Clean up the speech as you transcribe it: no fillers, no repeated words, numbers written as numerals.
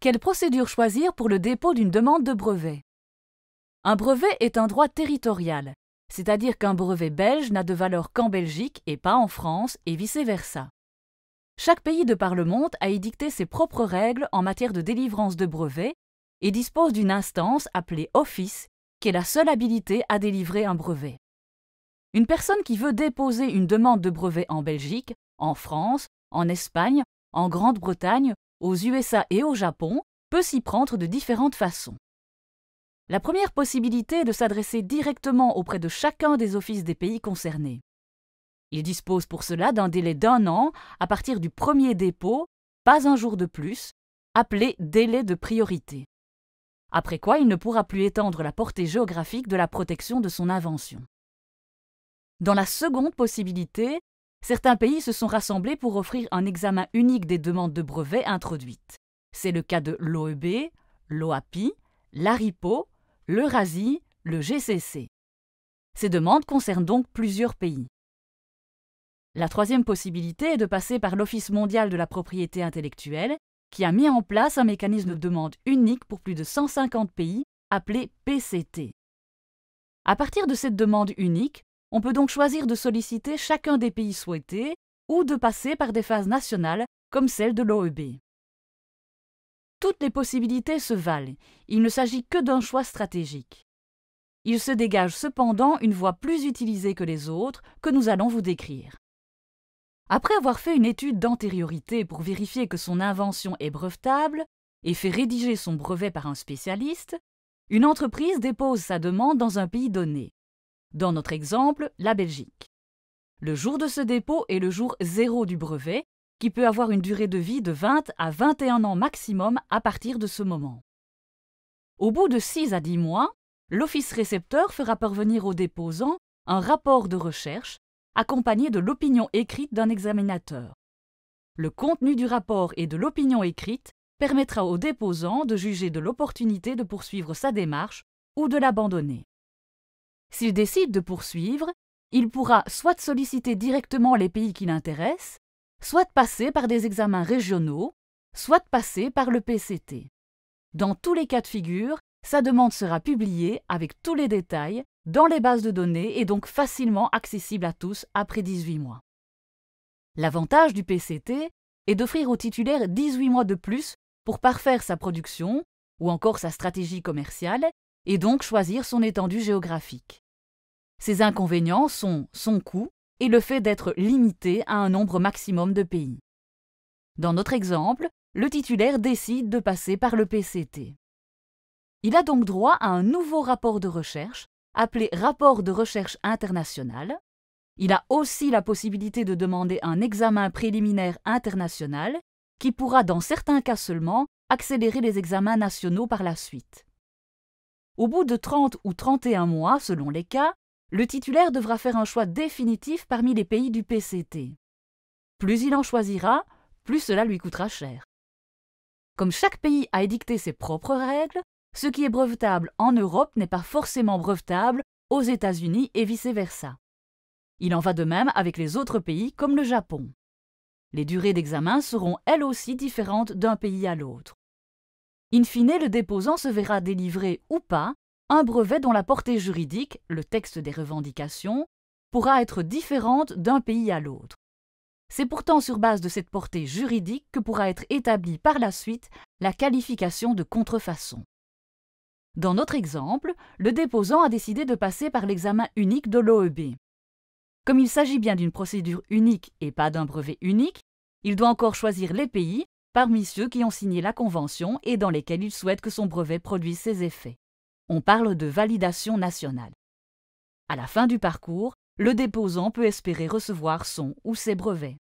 Quelle procédure choisir pour le dépôt d'une demande de brevet? Un brevet est un droit territorial, c'est-à-dire qu'un brevet belge n'a de valeur qu'en Belgique et pas en France et vice-versa. Chaque pays de par le monde a édicté ses propres règles en matière de délivrance de brevets et dispose d'une instance appelée office qui est la seule habilitée à délivrer un brevet. Une personne qui veut déposer une demande de brevet en Belgique, en France, en Espagne, en Grande-Bretagne, aux USA et au Japon peut s'y prendre de différentes façons. La première possibilité est de s'adresser directement auprès de chacun des offices des pays concernés. Il dispose pour cela d'un délai d'1 an à partir du premier dépôt, pas un jour de plus, appelé délai de priorité. Après quoi, il ne pourra plus étendre la portée géographique de la protection de son invention. Dans la seconde possibilité, certains pays se sont rassemblés pour offrir un examen unique des demandes de brevets introduites. C'est le cas de l'OEB, l'OAPI, l'ARIPO, l'Eurasie, le GCC. Ces demandes concernent donc plusieurs pays. La troisième possibilité est de passer par l'Office mondial de la propriété intellectuelle, qui a mis en place un mécanisme de demande unique pour plus de 150 pays, appelé PCT. À partir de cette demande unique, on peut donc choisir de solliciter chacun des pays souhaités ou de passer par des phases nationales comme celle de l'OEB. Toutes les possibilités se valent, il ne s'agit que d'un choix stratégique. Il se dégage cependant une voie plus utilisée que les autres que nous allons vous décrire. Après avoir fait une étude d'antériorité pour vérifier que son invention est brevetable et fait rédiger son brevet par un spécialiste, une entreprise dépose sa demande dans un pays donné. Dans notre exemple, la Belgique. Le jour de ce dépôt est le jour 0 du brevet, qui peut avoir une durée de vie de 20 à 21 ans maximum à partir de ce moment. Au bout de 6 à 10 mois, l'office récepteur fera parvenir au déposant un rapport de recherche accompagné de l'opinion écrite d'un examinateur. Le contenu du rapport et de l'opinion écrite permettra au déposant de juger de l'opportunité de poursuivre sa démarche ou de l'abandonner. S'il décide de poursuivre, il pourra soit solliciter directement les pays qui l'intéressent, soit passer par des examens régionaux, soit passer par le PCT. Dans tous les cas de figure, sa demande sera publiée avec tous les détails dans les bases de données et donc facilement accessible à tous après 18 mois. L'avantage du PCT est d'offrir au titulaire 18 mois de plus pour parfaire sa production ou encore sa stratégie commerciale et donc choisir son étendue géographique. Ses inconvénients sont son coût et le fait d'être limité à un nombre maximum de pays. Dans notre exemple, le titulaire décide de passer par le PCT. Il a donc droit à un nouveau rapport de recherche, appelé rapport de recherche international. Il a aussi la possibilité de demander un examen préliminaire international qui pourra, dans certains cas seulement, accélérer les examens nationaux par la suite. Au bout de 30 ou 31 mois, selon les cas, le titulaire devra faire un choix définitif parmi les pays du PCT. Plus il en choisira, plus cela lui coûtera cher. Comme chaque pays a édicté ses propres règles, ce qui est brevetable en Europe n'est pas forcément brevetable aux États-Unis et vice-versa. Il en va de même avec les autres pays comme le Japon. Les durées d'examen seront elles aussi différentes d'un pays à l'autre. In fine, le déposant se verra délivrer ou pas un brevet dont la portée juridique, le texte des revendications, pourra être différente d'un pays à l'autre. C'est pourtant sur base de cette portée juridique que pourra être établie par la suite la qualification de contrefaçon. Dans notre exemple, le déposant a décidé de passer par l'examen unique de l'OEB. Comme il s'agit bien d'une procédure unique et pas d'un brevet unique, il doit encore choisir les pays parmi ceux qui ont signé la convention et dans lesquels il souhaite que son brevet produise ses effets. On parle de validation nationale. À la fin du parcours, le déposant peut espérer recevoir son ou ses brevets.